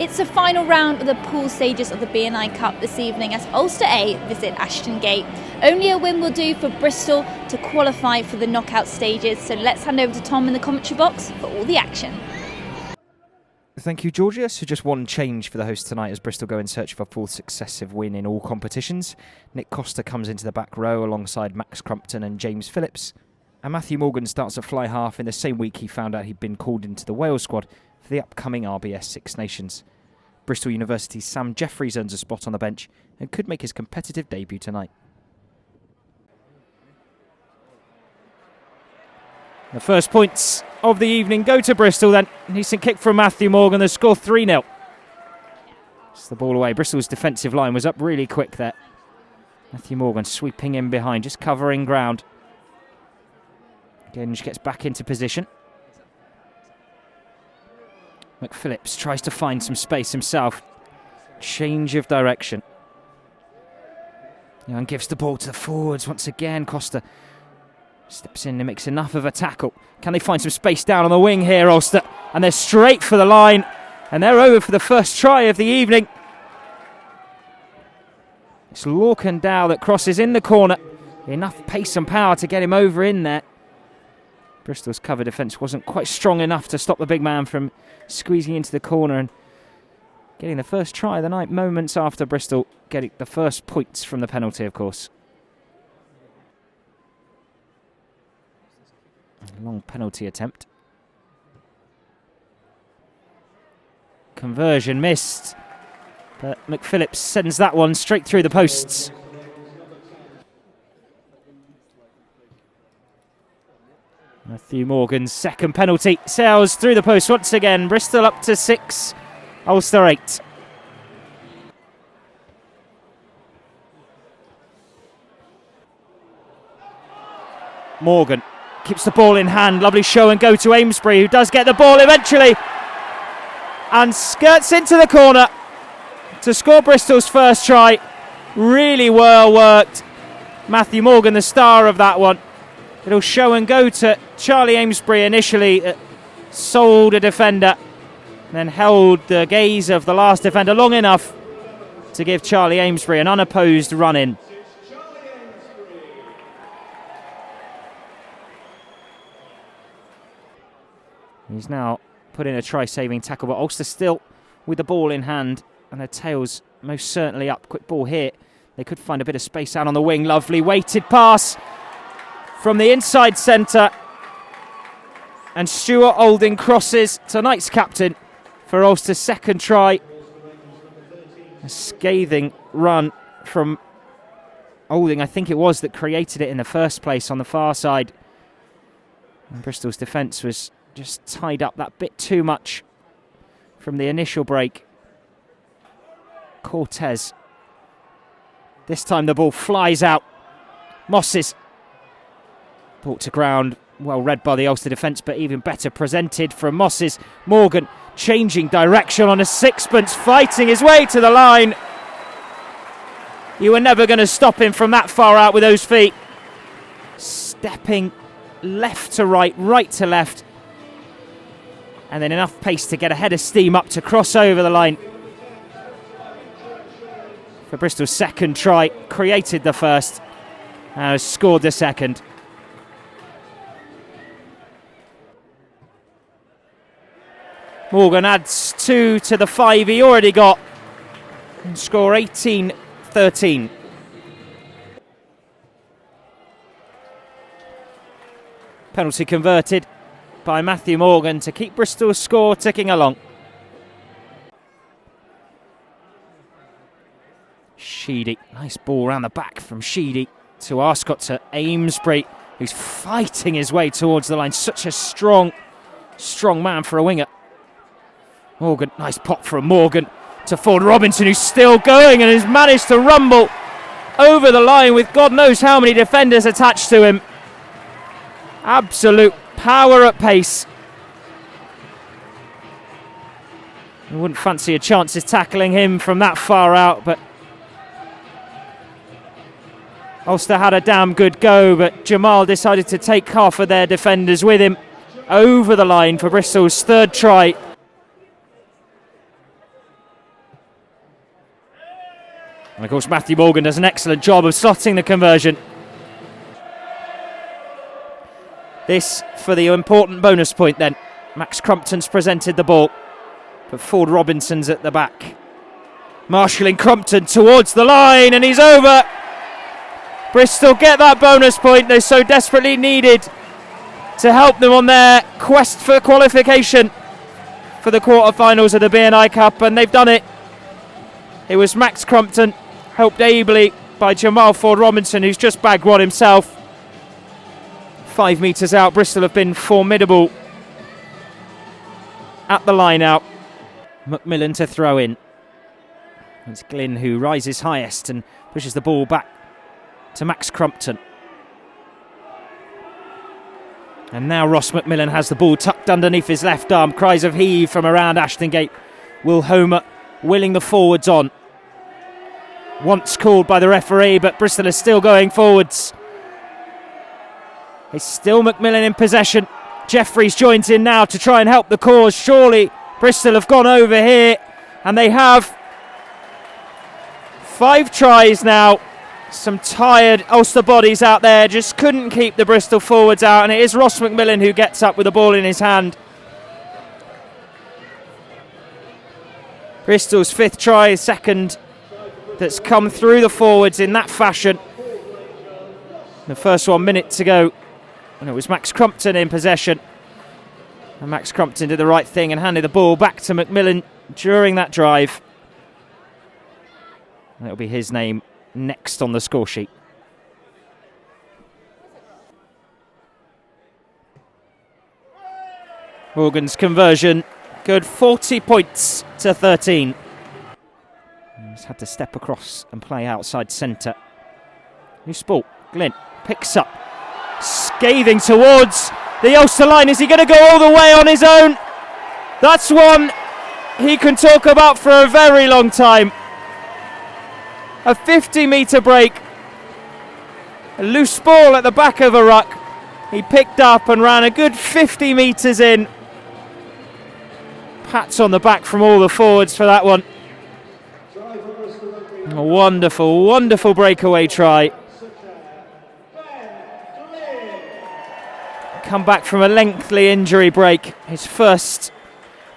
It's the final round of the pool stages of the B&I Cup this evening as Ulster A visit Ashton Gate. Only a win will do for Bristol to qualify for the knockout stages, so let's hand over to Tom in the commentary box for all the action. Thank you, Georgia. So just one change for the hosts tonight as Bristol go in search of a fourth successive win in all competitions. Nick Costa comes into the back row alongside Max Crumpton and James Phillips. And Matthew Morgan starts at fly half in the same week he found out he'd been called into the Wales squad for the upcoming RBS Six Nations. Bristol University's Sam Jeffries earns a spot on the bench and could make his competitive debut tonight. The first points of the evening go to Bristol then. Decent kick from Matthew Morgan, the score 3-0. It's the ball away. Bristol's defensive line was up really quick there. Matthew Morgan sweeping in behind, just covering ground. Genge gets back into position. McPhillips tries to find some space himself. Change of direction. And gives the ball to the forwards once again. Costa steps in and makes enough of a tackle. Can they find some space down on the wing here, Ulster? And they're straight for the line. And they're over for the first try of the evening. It's Lorcan Dow that crosses in the corner. Enough pace and power to get him over in there. Bristol's cover defence wasn't quite strong enough to stop the big man from squeezing into the corner and getting the first try of the night moments after Bristol getting the first points from the penalty, of course. A long penalty attempt. Conversion missed, but McPhillips sends that one straight through the posts. Matthew Morgan's second penalty sails through the post once again. Bristol up to 6, Ulster 8. Morgan keeps the ball in hand. Lovely show and go to Amesbury, who does get the ball eventually and skirts into the corner to score Bristol's first try. Really well worked. Matthew Morgan, the star of that one. It'll show and go to Charlie Amesbury initially, sold a defender, then held the gaze of the last defender long enough to give Charlie Amesbury an unopposed run in. He's now put in a try-saving tackle, but Ulster still with the ball in hand and their tails most certainly up. Quick ball here. They could find a bit of space out on the wing. Lovely weighted pass from the inside centre, and Stuart Olding crosses, tonight's captain, for Ulster's second try. A scathing run from Olding, I think it was, that created it in the first place on the far side. And Bristol's defence was just tied up that bit too much from the initial break. Cortez. This time the ball flies out. Mosses. Brought to ground, well read by the Ulster defence, but even better presented from Mosses. Morgan changing direction on a sixpence, fighting his way to the line. You were never going to stop him from that far out with those feet. Stepping left to right, right to left. And then enough pace to get a head of steam up to cross over the line. For Bristol's second try, created the first and has scored the second. Morgan adds 2 to the 5 he already got and score 18-13. Penalty converted by Matthew Morgan to keep Bristol's score ticking along. Sheedy, nice ball round the back from Sheedy to Arscott to Amesbury, who's fighting his way towards the line. Such a strong man for a winger. Morgan, nice pop from Morgan to Ford Robinson, who's still going and has managed to rumble over the line with God knows how many defenders attached to him. Absolute power at pace. I wouldn't fancy a chance of tackling him from that far out, but Ulster had a damn good go, but Jamal decided to take half of their defenders with him over the line for Bristol's third try. And of course Matthew Morgan does an excellent job of slotting the conversion. This for the important bonus point then. Max Crumpton's presented the ball, but Ford Robinson's at the back. Marshalling Crumpton towards the line, and he's over. Bristol get that bonus point they so desperately needed to help them on their quest for qualification for the quarterfinals of the B&I Cup, and they've done it. It was Max Crumpton, helped ably by Jamal Ford Robinson, who's just bagged one himself. 5 metres out, Bristol have been formidable at the line out. Macmillan to throw in. It's Glynn who rises highest and pushes the ball back to Max Crumpton. And now Ross Macmillan has the ball tucked underneath his left arm. Cries of heave from around Ashton Gate. Will Homer willing the forwards on. Once called by the referee, but Bristol is still going forwards. It's still Macmillan in possession. Jeffries joins in now to try and help the cause. Surely Bristol have gone over here, and they have. 5 tries now. Some tired Ulster bodies out there just couldn't keep the Bristol forwards out, and it is Ross Macmillan who gets up with the ball in his hand. Bristol's 5th try, second that's come through the forwards in that fashion. The first 1 minute to go, and it was Max Crumpton in possession. And Max Crumpton did the right thing and handed the ball back to Macmillan during that drive. And it'll be his name next on the score sheet. Morgan's conversion, good, 40 points to 13. He's had to step across and play outside centre. Loose ball, Glynn picks up, scathing towards the Ulster line. Is he going to go all the way on his own? That's one he can talk about for a very long time. A 50-metre break. A loose ball at the back of a ruck. He picked up and ran a good 50 metres in. Pats on the back from all the forwards for that one. A wonderful, wonderful breakaway try. Come back from a lengthy injury break. His first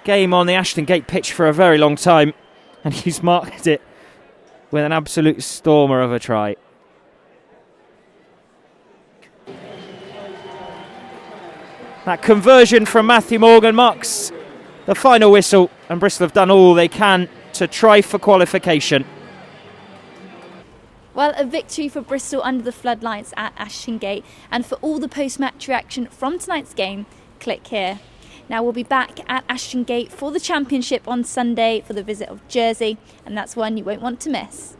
game on the Ashton Gate pitch for a very long time. And he's marked it with an absolute stormer of a try. That conversion from Matthew Morgan marks the final whistle, and Bristol have done all they can to try for qualification. Well, a victory for Bristol under the floodlights at Ashton Gate, and for all the post-match reaction from tonight's game, click here. Now we'll be back at Ashton Gate for the championship on Sunday for the visit of Jersey, and that's one you won't want to miss.